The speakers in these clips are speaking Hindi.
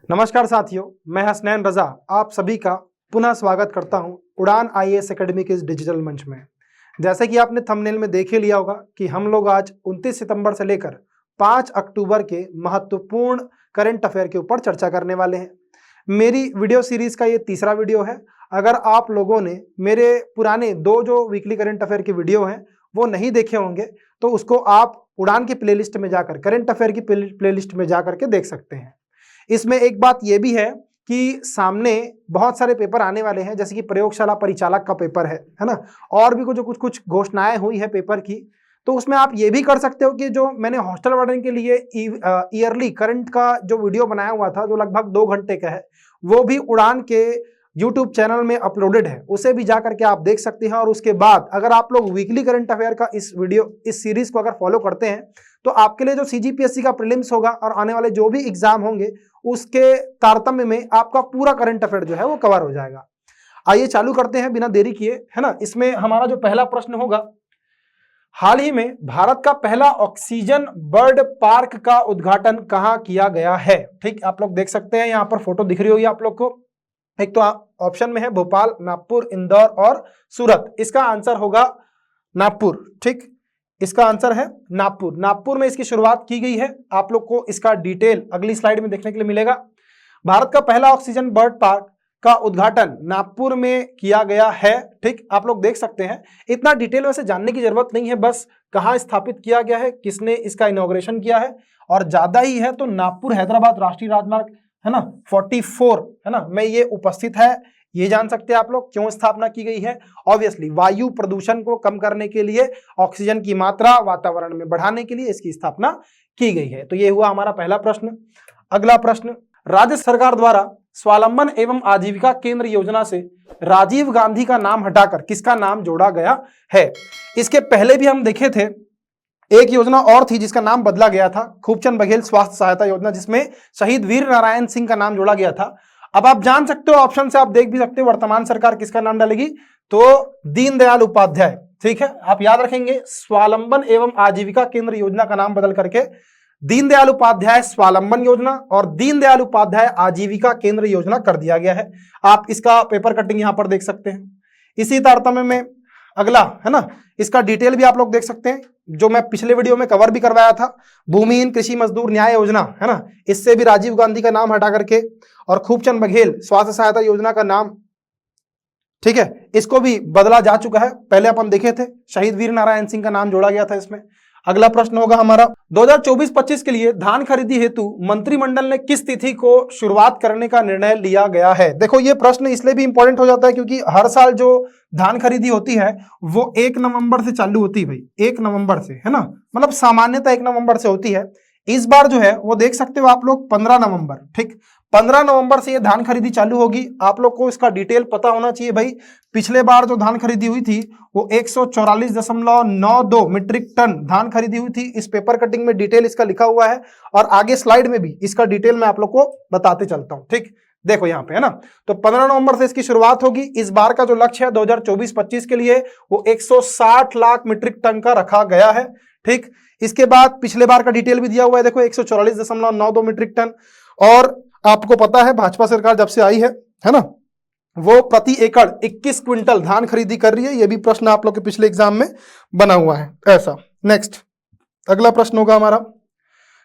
नमस्कार साथियों, मैं हसनैन रजा आप सभी का पुनः स्वागत करता हूं उड़ान आईएएस एकेडमी के इस डिजिटल मंच में। जैसे कि आपने थंबनेल में देख ही लिया होगा कि हम लोग आज 29 सितंबर से लेकर 5 अक्टूबर के महत्वपूर्ण करंट अफेयर के ऊपर चर्चा करने वाले हैं। मेरी वीडियो सीरीज का ये तीसरा वीडियो है। अगर आप लोगों ने मेरे पुराने 2 जो वीकली करंट अफेयर के वीडियो हैं वो नहीं देखे होंगे तो उसको आप उड़ान की प्लेलिस्ट में जाकर, करंट अफेयर की प्लेलिस्ट में जाकर के देख सकते हैं। इसमें एक बात यह भी है कि सामने बहुत सारे पेपर आने वाले हैं, जैसे कि प्रयोगशाला परिचालक का पेपर है ना, और भी कुछ घोषणाएं हुई है पेपर की। तो उसमें आप ये भी कर सकते हो कि जो मैंने हॉस्टल वार्डन के लिए ईयरली करंट का जो वीडियो बनाया हुआ था, जो लगभग 2 घंटे का है, वो भी उड़ान के यूट्यूब चैनल में अपलोडेड है, उसे भी जा करके आप देख सकते हैं। और उसके बाद अगर आप लोग वीकली करंट अफेयर का इस सीरीज को अगर फॉलो करते हैं तो आपके लिए जो सीजीपीएससी का प्रीलिम्स होगा और आने वाले जो भी एग्जाम होंगे उसके तारतम्य में आपका पूरा करंट अफेयर जो है वो कवर हो जाएगा। आइए चालू करते हैं बिना देरी किए, है ना। इसमें हमारा जो पहला प्रश्न होगा, हाल ही में भारत का पहला ऑक्सीजन बर्ड पार्क का उद्घाटन कहां किया गया है। ठीक, आप लोग देख सकते हैं, यहां पर फोटो दिख रही होगी आप लोग को। एक तो ऑप्शन में है भोपाल, नागपुर, इंदौर और सूरत। इसका आंसर होगा नागपुर। ठीक, इसका आंसर है नागपुर। नागपुर में इसकी शुरुआत की गई है। आप लोग को इसका डिटेल अगली स्लाइड में देखने के लिए मिलेगा। भारत का पहला ऑक्सीजन बर्ड पार्क का उद्घाटन नागपुर में किया गया है। ठीक, आप लोग देख सकते हैं। इतना डिटेल वैसे जानने की जरूरत नहीं है, बस कहां स्थापित किया गया है, किसने इसका इनॉग्रेशन किया है, और ज्यादा ही है तो नागपुर हैदराबाद राष्ट्रीय राजमार्ग है ना 44 है ना में ये उपस्थित है। ये जान सकते हैं आप लोग क्यों स्थापना की गई है। ऑब्वियसली वायु प्रदूषण को कम करने के लिए, ऑक्सीजन की मात्रा वातावरण में बढ़ाने के लिए इसकी स्थापना की गई है। तो ये हुआ हमारा पहला प्रश्न। अगला प्रश्न, राज्य सरकार द्वारा स्वावलंबन एवं आजीविका केंद्र योजना से राजीव गांधी का नाम हटाकर किसका नाम जोड़ा गया है। इसके पहले भी हम देखे थे, एक योजना और थी जिसका नाम बदला गया था, खूबचंद बघेल स्वास्थ्य सहायता योजना, जिसमें शहीद वीर नारायण सिंह का नाम जोड़ा गया था। अब आप जान सकते हो, ऑप्शन से आप देख भी सकते हो, वर्तमान सरकार किसका नाम डालेगी, तो दीनदयाल उपाध्याय। ठीक है, आप याद रखेंगे, स्वावलंबन एवं आजीविका केंद्र योजना का नाम बदल करके दीनदयाल उपाध्याय स्वावलंबन योजना और दीनदयाल उपाध्याय आजीविका केंद्र योजना कर दिया गया है। आप इसका पेपर कटिंग यहां पर देख सकते हैं। इसी तारतम्य में अगला है ना, इसका डिटेल भी आप लोग देख सकते हैं, जो मैं पिछले वीडियो में कवर भी करवाया था, भूमिहीन कृषि मजदूर न्याय योजना है ना, इससे भी राजीव गांधी का नाम हटा करके, और खूबचंद बघेल स्वास्थ्य सहायता योजना का नाम, ठीक है, इसको भी बदला जा चुका है। पहले अपन देखे थे, शहीद वीर नारायण सिंह का नाम जोड़ा गया था इसमें। अगला प्रश्न होगा हमारा, 2024-25 के लिए धान खरीदी हेतु मंत्रिमंडल ने किस तिथि को शुरुआत करने का निर्णय लिया गया है। देखो, ये प्रश्न इसलिए भी इंपॉर्टेंट हो जाता है क्योंकि हर साल जो धान खरीदी होती है वो 1 नवंबर से चालू होती है भाई, 1 नवंबर से, है ना, मतलब सामान्यतः 1 नवंबर से होती है। इस बार जो है वो देख सकते हो आप लोग 15 नवंबर, ठीक, 15 नवंबर से ये धान खरीदी चालू होगी। आप लोग को इसका डिटेल पता होना चाहिए भाई। पिछले बार जो धान खरीदी हुई थी वो 144.92 मीट्रिक टन धान खरीदी हुई थी। इस पेपर कटिंग में डिटेल इसका लिखा हुआ है और आगे स्लाइड में भी इसका डिटेल मैं आप लोग को बताते चलता हूं। ठीक, देखो यहाँ पे, है ना, तो 15 नवंबर से इसकी शुरुआत होगी। इस बार का जो लक्ष्य है 2024-25 के लिए वो 160 लाख मीट्रिक टन का रखा गया है। ठीक, इसके बाद पिछले बार का डिटेल भी दिया हुआ है, देखो 144.92 मीट्रिक टन। और आपको पता है भाजपा सरकार जब से आई है ना, वो प्रति एकड़ 21 क्विंटल धान खरीदी कर रही है। ये भी प्रश्न आप लोग के पिछले एग्जाम में बना हुआ है ऐसा। नेक्स्ट अगला प्रश्न होगा हमारा,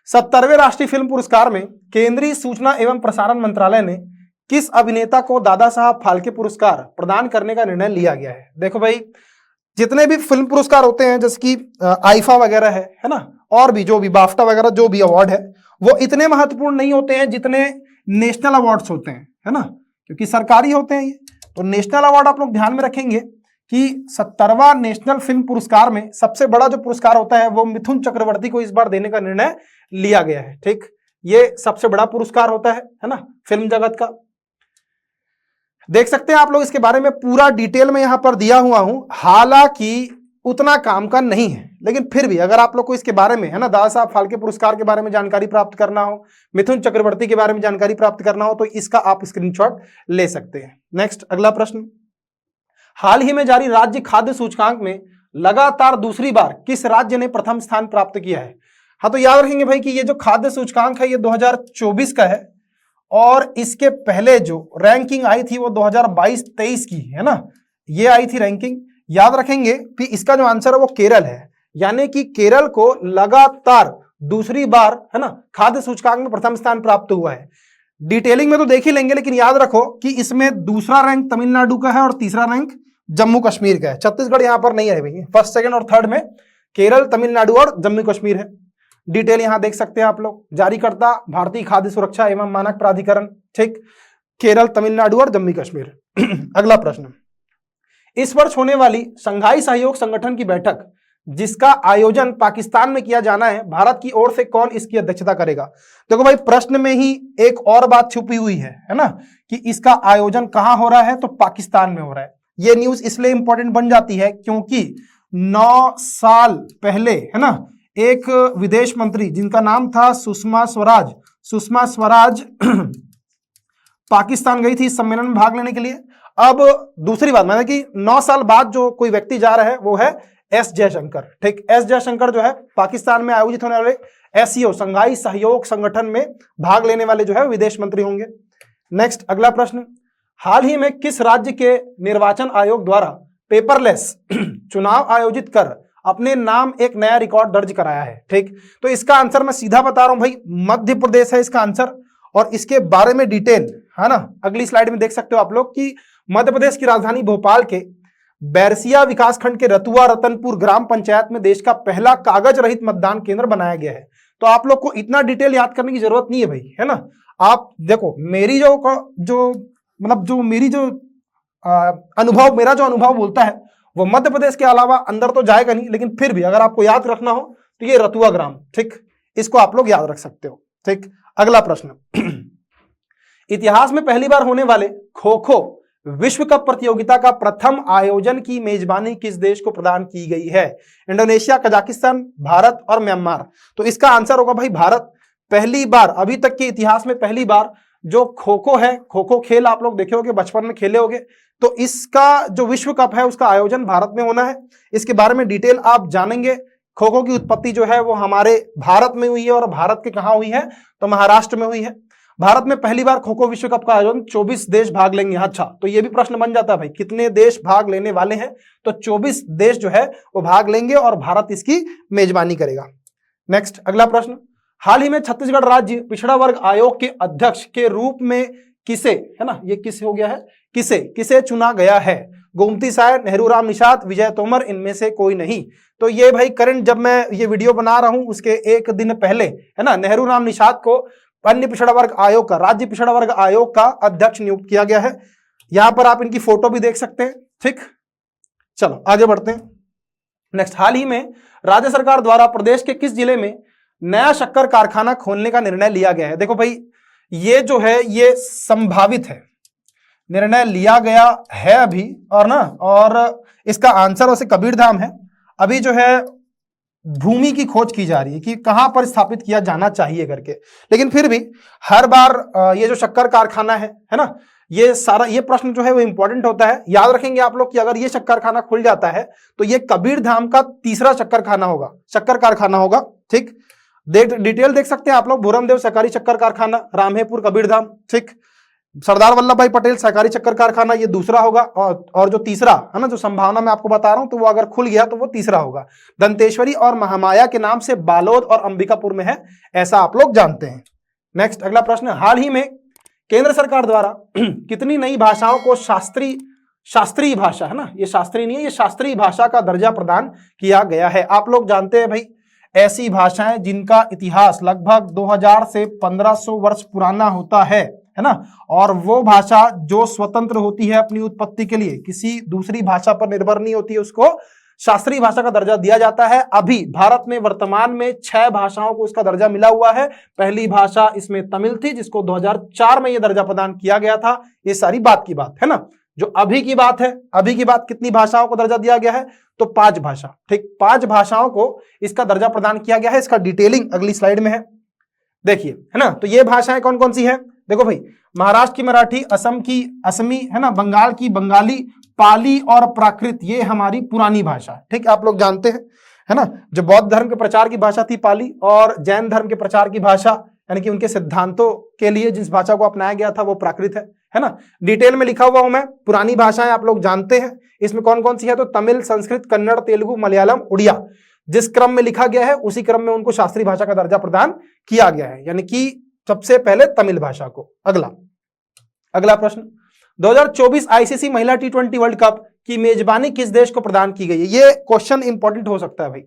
70वें राष्ट्रीय फिल्म पुरस्कार में केंद्रीय सूचना एवं प्रसारण मंत्रालय ने किस अभिनेता को दादा साहब फाल्के पुरस्कार प्रदान करने का निर्णय लिया गया है। देखो भाई, जितने भी फिल्म पुरस्कार होते हैं, जैसे कि आईफा वगैरह है ना, और भी जो भी बाफ्टा वगैरह जो भी अवार्ड है, वो इतने महत्वपूर्ण नहीं होते हैं जितने नेशनल अवार्ड्स होते हैं, है ना, क्योंकि सरकारी होते हैं ये। तो नेशनल अवार्ड आप लोग ध्यान में रखेंगे कि 70वां नेशनल फिल्म पुरस्कार में सबसे बड़ा जो पुरस्कार होता है वो मिथुन चक्रवर्ती को इस बार देने का निर्णय लिया गया है। ठीक, ये सबसे बड़ा पुरस्कार होता है ना, फिल्म जगत का। देख सकते हैं आप लोग, इसके बारे में पूरा डिटेल में यहां पर दिया हुआ हूं। हालांकि उतना काम का नहीं है, लेकिन फिर भी अगर आप लोग को इसके बारे में, है ना, दादा साहब फाल्के पुरस्कार के बारे में जानकारी प्राप्त करना हो, मिथुन चक्रवर्ती के बारे में जानकारी प्राप्त करना हो, तो इसका आप स्क्रीनशॉट ले सकते हैं। नेक्स्ट अगला प्रश्न, हाल ही में जारी राज्य खाद्य सूचकांक में लगातार दूसरी बार किस राज्य ने प्रथम स्थान प्राप्त किया है। हाँ, तो याद रखेंगे भाई कि ये जो खाद्य सूचकांक है ये 2024 का है और इसके पहले जो रैंकिंग आई थी वो 2022-23 की है ना, ये आई थी रैंकिंग। याद रखेंगे कि इसका जो आंसर है वो केरल है, यानी कि केरल को लगातार दूसरी बार है ना खाद्य सूचकांक में प्रथम स्थान प्राप्त हुआ है। डिटेलिंग में तो देख ही लेंगे, लेकिन याद रखो कि इसमें दूसरा रैंक तमिलनाडु का है और तीसरा रैंक जम्मू कश्मीर का है। छत्तीसगढ़ यहां पर नहीं है भाई, फर्स्ट सेकंड और थर्ड में केरल, तमिलनाडु और जम्मू कश्मीर है। डिटेल यहां देख सकते हैं आप लोग। जारीकर्ता भारतीय खाद्य सुरक्षा एवं मानक प्राधिकरण, ठीक, केरल, तमिलनाडु और जम्मू कश्मीर। अगला प्रश्न, इस वर्ष होने वाली शंघाई सहयोग संगठन की बैठक जिसका आयोजन पाकिस्तान में किया जाना है, भारत की ओर से कौन इसकी अध्यक्षता करेगा? देखो भाई, प्रश्न में ही एक और बात छुपी हुई है ना, कि इसका आयोजन कहां हो रहा है, तो पाकिस्तान में हो रहा है। ये न्यूज इसलिए इंपॉर्टेंट बन जाती है क्योंकि 9 साल पहले है ना एक विदेश मंत्री जिनका नाम था सुषमा स्वराज पाकिस्तान गई थी इस सम्मेलन में भाग लेने के लिए। अब दूसरी बात मैंने कि 9 साल बाद जो कोई व्यक्ति जा रहा है वो है एस जयशंकर, ठीक। एस जयशंकर जो है पाकिस्तान में आयोजित होने वाले एससीओ शंघाई सहयोग संगठन में भाग लेने वाले जो है विदेश मंत्री होंगे। नेक्स्ट अगला प्रश्न, हाल ही में किस राज्य के निर्वाचन आयोग द्वारा पेपरलेस चुनाव आयोजित कर अपने नाम एक नया रिकॉर्ड दर्ज कराया है? ठीक, तो इसका आंसर मैं सीधा बता रहा हूं भाई, मध्य प्रदेश है इसका आंसर। और इसके बारे में डिटेल है ना अगली स्लाइड में देख सकते हो आप लोग कि मध्य प्रदेश की राजधानी भोपाल के बैरसिया विकासखंड के रतुआ रतनपुर ग्राम पंचायत में देश का पहला कागज रहित मतदान केंद्र बनाया गया है। तो आप लोग को इतना डिटेल याद करने की जरूरत नहीं है भाई, है ना। आप देखो मेरी मेरा जो अनुभव बोलता है वो मध्य प्रदेश के अलावा अंदर तो जाएगा नहीं, लेकिन फिर भी अगर आपको याद रखना हो तो ये रतुआ ग्राम, ठीक, इसको आप लोग याद रख सकते हो। ठीक, अगला प्रश्न, इतिहास में पहली बार होने वाले खो खो विश्व कप प्रतियोगिता का प्रथम आयोजन की मेजबानी किस देश को प्रदान की गई है? इंडोनेशिया, कजाकिस्तान, भारत और म्यांमार। तो इसका आंसर होगा भाई भारत। पहली बार, अभी तक के इतिहास में पहली बार जो खो खो है, खो खो खेल आप लोग देखे होगे, बचपन में खेले होगे, तो इसका जो विश्व कप है उसका आयोजन भारत में होना है। इसके बारे में डिटेल आप जानेंगे। खो खो की उत्पत्ति जो है वो हमारे भारत में हुई है, और भारत के कहां हुई है, तो महाराष्ट्र में हुई है। भारत में पहली बार खो खो विश्व कप का आयोजन 24 देश भाग लेंगे। अच्छा, तो ये भी प्रश्न बन जाता है भाई, कितने देश भाग लेने वाले हैं? तो 24 देश जो है वो भाग लेंगे और भारत इसकी मेजबानी करेगा। नेक्स्ट अगला प्रश्न, हाल ही में छत्तीसगढ़ राज्य पिछड़ा वर्ग आयोग के अध्यक्ष के रूप में किसे, है ना, ये किसे हो गया है, किसे चुना गया है? गोमती साय, नेहरूराम निषाद, विजय तोमर, इनमें से कोई नहीं। तो ये भाई करंट जब मैं ये वीडियो बना रहा हूं उसके एक दिन पहले है ना नेहरूराम निषाद को अन्य पिछड़ा वर्ग आयोग का, राज्य पिछड़ा वर्ग आयोग का अध्यक्ष नियुक्त किया गया है। यहां पर आप इनकी फोटो भी देख सकते हैं। ठीक, चलो आगे बढ़ते हैं। नेक्स्ट, हाल ही में राज्य सरकार द्वारा प्रदेश के किस जिले में नया शक्कर कारखाना खोलने का निर्णय लिया गया है? देखो भाई, ये जो है ये संभावित है, निर्णय लिया गया है अभी, और इसका आंसर वैसे कबीरधाम है। अभी जो है भूमि की खोज की जा रही है कि कहां पर स्थापित किया जाना चाहिए करके, लेकिन फिर भी हर बार ये जो शक्कर कारखाना है ना, ये सारा ये प्रश्न जो है वो इंपॉर्टेंट होता है। याद रखेंगे आप लोग कि अगर ये शक्कर कारखाना खुल जाता है तो ये कबीरधाम का तीसरा शक्कर कारखाना होगा। ठीक, डिटेल देख सकते हैं आप लोग, भूरमदेव सहकारी शक्कर कारखाना, रामहेपुर, कबीरधाम। ठीक, सरदार वल्लभ भाई पटेल सहकारी शक्कर कारखाना ये दूसरा होगा, और जो तीसरा है ना, जो संभावना मैं आपको बता रहा हूं, तो वो अगर खुल गया तो वो तीसरा होगा। दंतेश्वरी और महामाया के नाम से बालोद और अंबिकापुर में है, ऐसा आप लोग जानते हैं। नेक्स्ट अगला प्रश्न, हाल ही में केंद्र सरकार द्वारा कितनी नई भाषाओं को शास्त्रीय भाषा, है ना, ये शास्त्रीय नहीं है, ये शास्त्रीय भाषा का दर्जा प्रदान किया गया है? आप लोग जानते हैं भाई, ऐसी भाषाएं जिनका इतिहास लगभग 2000 से 1500 वर्ष पुराना होता है ना, और वो भाषा जो स्वतंत्र होती है अपनी उत्पत्ति के लिए, किसी दूसरी भाषा पर निर्भर नहीं होती है, उसको शास्त्रीय भाषा का दर्जा दिया जाता है। अभी भारत में वर्तमान में 6 भाषाओं को इसका दर्जा मिला हुआ है। पहली भाषा इसमें तमिल थी, जिसको 2004 में यह दर्जा प्रदान किया गया था। ये सारी बात की बात है ना, जो अभी की बात है, अभी की बात कितनी भाषाओं को दर्जा दिया गया है? तो 5 भाषा। ठीक, 5 भाषाओं को इसका दर्जा प्रदान किया गया है। इसका डिटेलिंग अगली स्लाइड में है, देखिए, है ना। तो ये भाषाएं कौन कौन सी है? देखो भाई, महाराष्ट्र की मराठी, असम की असमी, है ना, बंगाल की बंगाली, पाली और प्राकृत, ये हमारी पुरानी भाषा। ठीक, आप लोग जानते हैं, है ना, जो बौद्ध धर्म के प्रचार की भाषा थी पाली, और जैन धर्म के प्रचार की भाषा, यानी कि उनके सिद्धांतों के लिए जिस भाषा को अपनाया गया था वो प्राकृत है ना। डिटेल में लिखा हुआ हूं मैं, पुरानी भाषाएं आप लोग जानते हैं, इसमें कौन कौन सी है, तो तमिल, संस्कृत, कन्नड़, तेलुगु, मलयालम, उड़िया, जिस क्रम में लिखा गया है उसी क्रम में उनको शास्त्रीय भाषा का दर्जा प्रदान किया गया है, यानी कि सबसे पहले तमिल भाषा को। अगला प्रश्न, 2024 आईसीसी महिला T20 वर्ल्ड कप की मेजबानी किस देश को प्रदान की गई है? ये क्वेश्चन इंपॉर्टेंट हो सकता है भाई,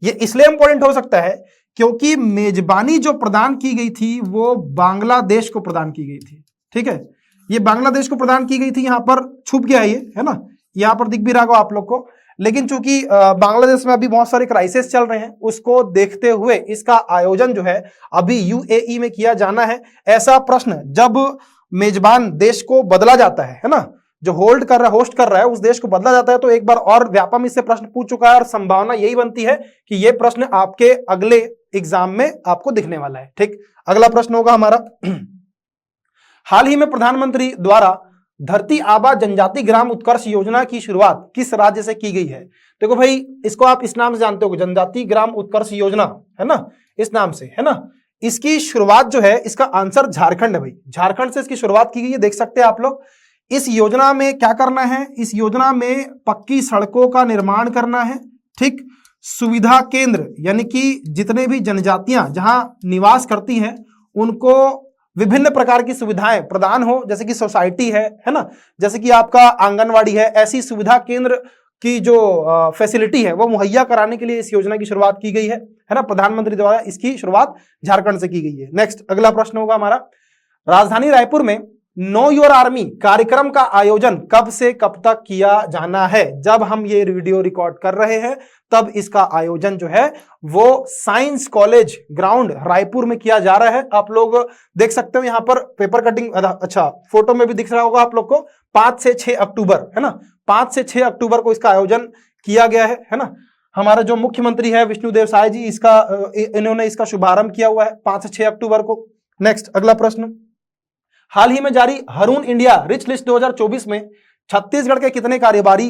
ये इसलिए इंपॉर्टेंट हो सकता है क्योंकि मेजबानी जो प्रदान की गई थी वो बांग्लादेश को प्रदान की गई थी। ठीक है, ये बांग्लादेश को प्रदान की गई थी, यहां पर छुप गया है ये, है ना, यहां पर दिख भी रहा होगा आप लोग को, लेकिन चूंकि बांग्लादेश में अभी बहुत सारे क्राइसिस चल रहे हैं, उसको देखते हुए इसका आयोजन जो है अभी यूएई में किया जाना है। ऐसा प्रश्न जब मेजबान देश को बदला जाता है ना, जो होस्ट कर रहा है उस देश को बदला जाता है, तो एक बार और व्यापम इससे प्रश्न पूछ चुका है और संभावना यही बनती है कि यह प्रश्न आपके अगले एग्जाम में आपको दिखने वाला है। ठीक, अगला प्रश्न होगा हमारा, हाल ही में प्रधानमंत्री द्वारा धरती आबा जनजाति ग्राम उत्कर्ष योजना की शुरुआत किस राज्य से की गई है? देखो भाई, इसको आप इस नाम से जानते हो, जनजाति ग्राम उत्कर्ष योजना, है ना, इस नाम से, है ना। इसकी शुरुआत जो है, इसका आंसर झारखंड है भाई, झारखंड से इसकी शुरुआत की गई है, देख सकते हैं आप लोग। इस योजना में क्या करना है, इस योजना में पक्की सड़कों का निर्माण करना है। ठीक, सुविधा केंद्र, यानी कि जितने भी जनजातियां जहां निवास करती हैं उनको विभिन्न प्रकार की सुविधाएं प्रदान हो, जैसे कि सोसाइटी है ना, जैसे कि आपका आंगनवाड़ी है, ऐसी सुविधा केंद्र की जो फैसिलिटी है वो मुहैया कराने के लिए इस योजना की शुरुआत की गई है ना, प्रधानमंत्री द्वारा इसकी शुरुआत झारखंड से की गई है। नेक्स्ट, अगला प्रश्न होगा हमारा, राजधानी रायपुर में नो योर आर्मी कार्यक्रम का आयोजन कब से कब तक किया जाना है? जब हम ये वीडियो रिकॉर्ड कर रहे हैं तब इसका आयोजन जो है वो साइंस कॉलेज ग्राउंड रायपुर में किया जा रहा है। आप लोग देख सकते हो यहां पर पेपर कटिंग, अच्छा फोटो में भी दिख रहा होगा आप लोग को, 5 से 6 अक्टूबर, है ना, 5 से 6 अक्टूबर को इसका आयोजन किया गया है ना। हमारे जो मुख्यमंत्री है विष्णुदेव साय जी, इन्होंने इसका शुभारंभ किया हुआ है 5 से 6 अक्टूबर को। नेक्स्ट, अगला प्रश्न, हाल ही में जारी हरून इंडिया रिच लिस्ट 2024 में छत्तीसगढ़ के कितने कारोबारी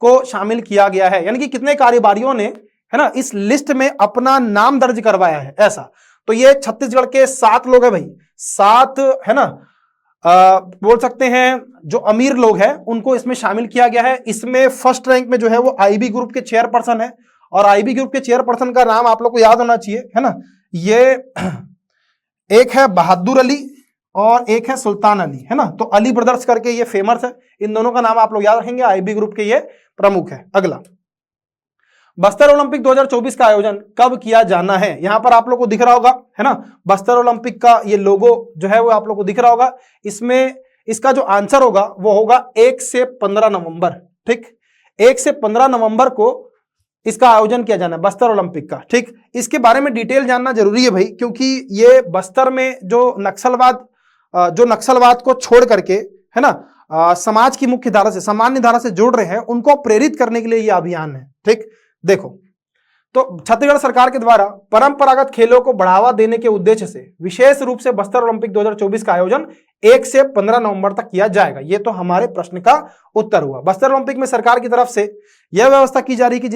को शामिल किया गया है? यानी कि कितने कारोबारियों ने, है ना, इस लिस्ट में अपना नाम दर्ज करवाया है, ऐसा। तो ये छत्तीसगढ़ के 7 लोग हैं भाई, 7, है ना, बोल सकते हैं जो अमीर लोग हैं उनको इसमें शामिल किया गया है। इसमें फर्स्ट रैंक में जो है वो आईबी ग्रुप के चेयरपर्सन है, और आईबी ग्रुप के चेयरपर्सन का नाम आप लोग को याद होना चाहिए, है ना। ये एक है बहादुर अली और एक है सुल्तान अली, है ना। तो अली ब्रदर्स करके ये फेमस है, इन दोनों का नाम आप लोग याद रखेंगे, आईबी ग्रुप के ये प्रमुख है। अगला, बस्तर ओलंपिक 2024 का आयोजन कब किया जाना है? यहां पर आप लोग को दिख रहा होगा, है ना, बस्तर ओलंपिक का ये लोगो जो है वो आप लोग को दिख रहा होगा। इसमें इसका जो आंसर होगा वो होगा 1 से 15 नवंबर। ठीक, 1 से 15 नवंबर को इसका आयोजन किया जाना है बस्तर ओलंपिक का। ठीक, इसके बारे में डिटेल जानना जरूरी है भाई, क्योंकि ये बस्तर में जो नक्सलवाद को छोड़ करके, है ना, समाज की मुख्य धारा से, सामान्य धारा से जोड़ रहे हैं, उनको प्रेरित करने के लिए यह अभियान है। ठीक, देखो, तो छत्तीसगढ़ सरकार के द्वारा परंपरागत खेलों को बढ़ावा देने के उद्देश्य से विशेष रूप से बस्तर ओलंपिक 2024 का आयोजन 1 से 15 नवंबर तक किया जाएगा। ये तो हमारे प्रश्न का उत्तर हुआ। बस्तर ओलंपिक में सरकार की तरफ से यह व्यवस्था की जा रही है कि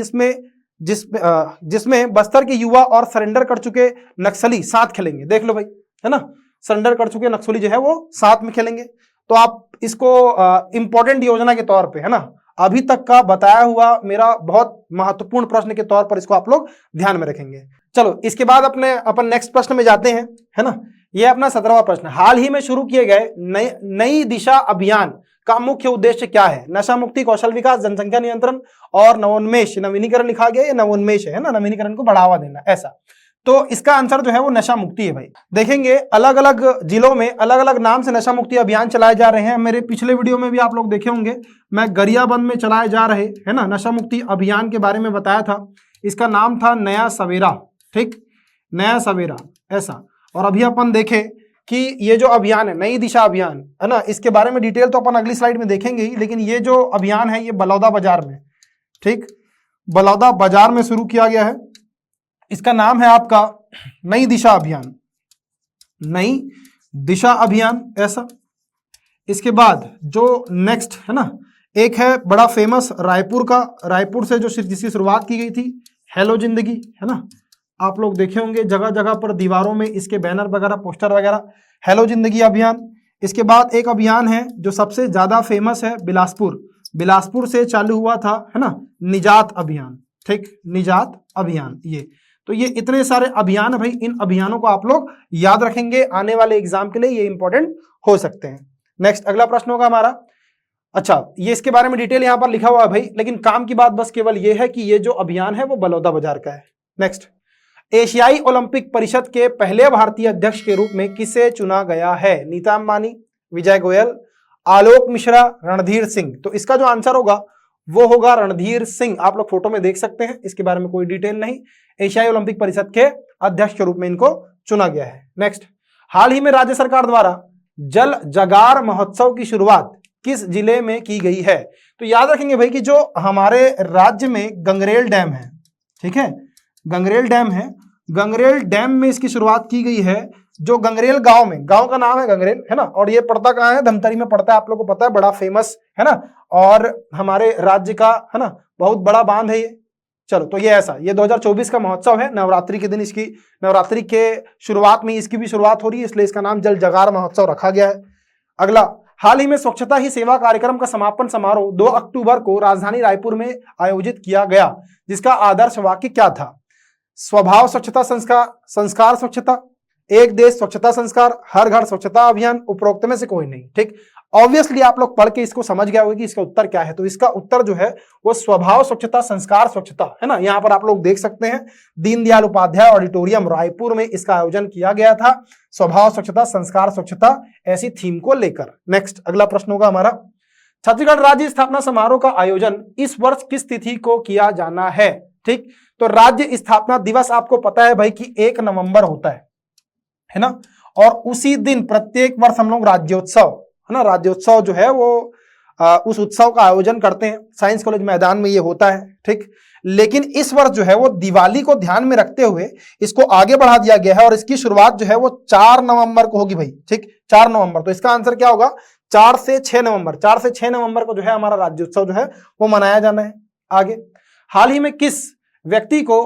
जिसमें बस्तर के युवा और सरेंडर कर चुके नक्सली साथ खेलेंगे। देख लो भाई, है ना, सरेंडर कर चुके नक्सली जो है वो साथ में खेलेंगे। तो आप इसको इंपॉर्टेंट योजना के तौर पे, है ना, अभी तक का बताया हुआ मेरा बहुत महत्वपूर्ण प्रश्न के तौर पर इसको आप लोग ध्यान में रखेंगे। चलो, इसके बाद अपन नेक्स्ट प्रश्न में जाते हैं, है ना। ये अपना 17वां प्रश्न, हाल ही में शुरू किए गए नई दिशा अभियान का मुख्य उद्देश्य क्या है? नशा मुक्ति, कौशल विकास, जनसंख्या नियंत्रण और नवोन्मेष। नवीनीकरण लिखा गया, ये नवोन्मेष है ना, नवीनीकरण को बढ़ावा देना, ऐसा। तो इसका आंसर जो है वो नशा मुक्ति है भाई। देखेंगे अलग अलग जिलों में अलग अलग नाम से नशा मुक्ति अभियान चलाए जा रहे हैं। मेरे पिछले वीडियो में भी आप लोग देखे होंगे, मैं गरियाबंद में चलाए जा रहे, है ना, नशा मुक्ति अभियान के बारे में बताया था। इसका नाम था नया सवेरा। ठीक, नया सवेरा, ऐसा। और अभी अपन देखें कि ये जो अभियान है, नई दिशा अभियान, है ना, इसके बारे में डिटेल तो अपन अगली स्लाइड में देखेंगे ही, लेकिन ये जो अभियान है ये बलौदा बाजार में, ठीक, बलौदा बाजार में शुरू किया गया है। इसका नाम है आपका नई दिशा अभियान, नई दिशा अभियान, ऐसा। इसके बाद जो नेक्स्ट है ना, एक है बड़ा फेमस रायपुर का, रायपुर से जो जिसकी शुरुआत की गई थी, हेलो जिंदगी, है ना, आप लोग देखे होंगे जगह जगह पर दीवारों में इसके बैनर वगैरह, पोस्टर वगैरह। हेलो जिंदगी अभियान। इसके बाद एक अभियान है जो सबसे ज्यादा फेमस है, बिलासपुर से चालू हुआ था, है ना, निजात अभियान। ठीक, निजात अभियान। ये इतने सारे अभियान है भाई, इन अभियानों को आप लोग याद रखेंगे, आने वाले एग्जाम के लिए ये इंपॉर्टेंट हो सकते हैं। नेक्स्ट अगला प्रश्न होगा हमारा। अच्छा, ये इसके बारे में डिटेल यहां पर लिखा हुआ है भाई, लेकिन काम की बात बस केवल ये है कि ये जो अभियान है वो बलौदा बाजार का है। नेक्स्ट, एशियाई ओलंपिक परिषद के पहले भारतीय अध्यक्ष के रूप में किसे चुना गया है? नीता अंबानी, विजय गोयल, आलोक मिश्रा, रणधीर सिंह। तो इसका जो आंसर होगा वो होगा रणधीर सिंह। आप लोग फोटो में देख सकते हैं, इसके बारे में कोई डिटेल नहीं। एशियाई ओलंपिक परिषद के अध्यक्ष के रूप में इनको चुना गया है। नेक्स्ट, हाल ही में राज्य सरकार द्वारा जल जगार महोत्सव की शुरुआत किस जिले में की गई है? तो याद रखेंगे भाई कि जो हमारे राज्य में गंगरेल डैम है, ठीक है, गंगरेल डैम है, गंगरेल डैम में इसकी शुरुआत की गई है। जो गंगरेल गांव में, गांव का नाम है गंगरेल, है ना, और ये पड़ता कहाँ है? धमतरी में पड़ता है। आप लोगों को पता है, बड़ा फेमस है ना, और हमारे राज्य का, है ना, बहुत बड़ा बांध है ये। चलो, तो ये ऐसा, ये 2024 का महोत्सव है, नवरात्रि के दिन इसकी, नवरात्रि के शुरुआत में इसकी भी शुरुआत हो रही है, इसलिए इसका नाम जल जगार महोत्सव रखा गया है। अगला, हाल ही में स्वच्छता ही सेवा कार्यक्रम का समापन समारोह 2 अक्टूबर को राजधानी रायपुर में आयोजित किया गया, जिसका आदर्श वाक्य क्या था? स्वभाव स्वच्छता संस्कार स्वच्छता, एक देश स्वच्छता संस्कार, हर घर स्वच्छता अभियान, उपरोक्त में से कोई नहीं। ठीक, ऑब्वियसली आप लोग पढ़ के इसको समझ गए होंगे कि इसका उत्तर क्या है। तो इसका उत्तर जो है वो स्वभाव स्वच्छता संस्कार स्वच्छता, है ना। यहाँ पर आप लोग देख सकते हैं, दीनदयाल उपाध्याय ऑडिटोरियम रायपुर में इसका आयोजन किया गया था, स्वभाव स्वच्छता संस्कार स्वच्छता ऐसी थीम को लेकर। नेक्स्ट अगला प्रश्न होगा हमारा, छत्तीसगढ़ राज्य स्थापना समारोह का आयोजन इस वर्ष किस तिथि को किया जाना है? ठीक, तो राज्य स्थापना दिवस आपको पता है भाई कि 1 नवंबर होता है ना, और उसी दिन प्रत्येक वर्ष हम लोग राज्योत्सव, है ना, राज्योत्सव जो है वो उस उत्सव का आयोजन करते हैं। साइंस कॉलेज मैदान में ये होता है। ठीक, लेकिन इस वर्ष जो है वो दिवाली को ध्यान में रखते हुए इसको आगे बढ़ा दिया गया है और इसकी शुरुआत जो है वो 4 नवंबर को होगी भाई। ठीक, 4 नवंबर। तो इसका आंसर क्या होगा? 4 से 6 नवंबर। 4 से 6 नवंबर को जो है हमारा राज्योत्सव जो है वो मनाया जाना है। आगे, हाल ही में किस व्यक्ति को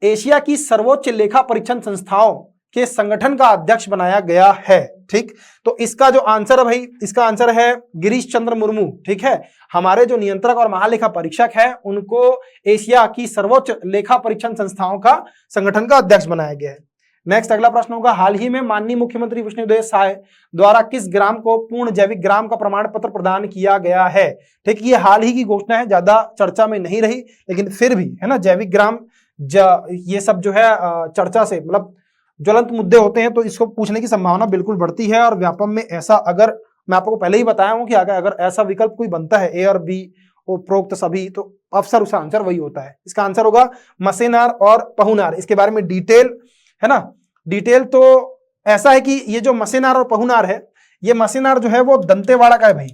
एशिया की सर्वोच्च लेखा परीक्षण संस्थाओं के संगठन का अध्यक्ष बनाया गया है? ठीक, तो इसका जो आंसर है भाई, इसका आंसर है गिरीश चंद्र मुर्मू। ठीक है, हमारे जो नियंत्रक और महालेखा परीक्षक है उनको एशिया की सर्वोच्च लेखा परीक्षण संस्थाओं का संगठन का अध्यक्ष बनाया गया है। नेक्स्ट अगला प्रश्न होगा, हाल ही में माननीय मुख्यमंत्री विष्णुदेव साय द्वारा किस ग्राम को पूर्ण जैविक ग्राम का प्रमाण पत्र प्रदान किया गया है? ठीक, ये हाल ही की घोषणा है, ज्यादा चर्चा में नहीं रही, लेकिन फिर भी, है ना, जैविक ग्राम ये सब जो है चर्चा से, मतलब ज्वलंत मुद्दे होते हैं तो इसको पूछने की संभावना बिल्कुल बढ़ती है। और व्यापम में ऐसा, अगर मैं आपको पहले ही बताया हूं कि अगर ऐसा विकल्प कोई बनता है, ए और बी उपरोक्त सभी, तो अक्सर उसका आंसर वही होता है। इसका आंसर होगा मसेनार और पहुनार। इसके बारे में डिटेल, है ना, डिटेल तो ऐसा है कि ये जो मसेनार और पहुनार है, ये मसेनार जो है वो दंतेवाड़ा का है भाई,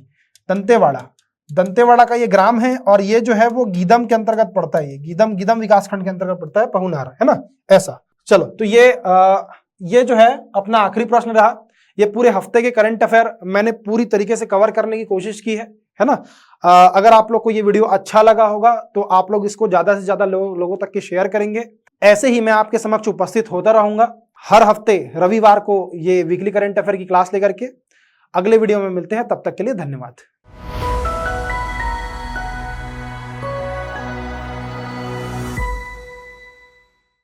दंतेवाड़ा का ये ग्राम है, और ये जो है वो गीदम के अंतर्गत पड़ता है, ये गीदम विकासखंड के अंतर्गत पड़ता है पहुनार, है ना, ऐसा। चलो, तो ये जो है अपना आखिरी प्रश्न रहा। ये पूरे हफ्ते के करंट अफेयर मैंने पूरी तरीके से कवर करने की कोशिश की है ना। अगर आप लोग को ये वीडियो अच्छा लगा होगा तो आप लोग इसको ज्यादा से ज्यादा लोगों तक के शेयर करेंगे। ऐसे ही मैं आपके समक्ष उपस्थित होता रहूंगा हर हफ्ते रविवार को, ये वीकली करंट अफेयर की क्लास लेकर के। अगले वीडियो में मिलते हैं, तब तक के लिए धन्यवाद।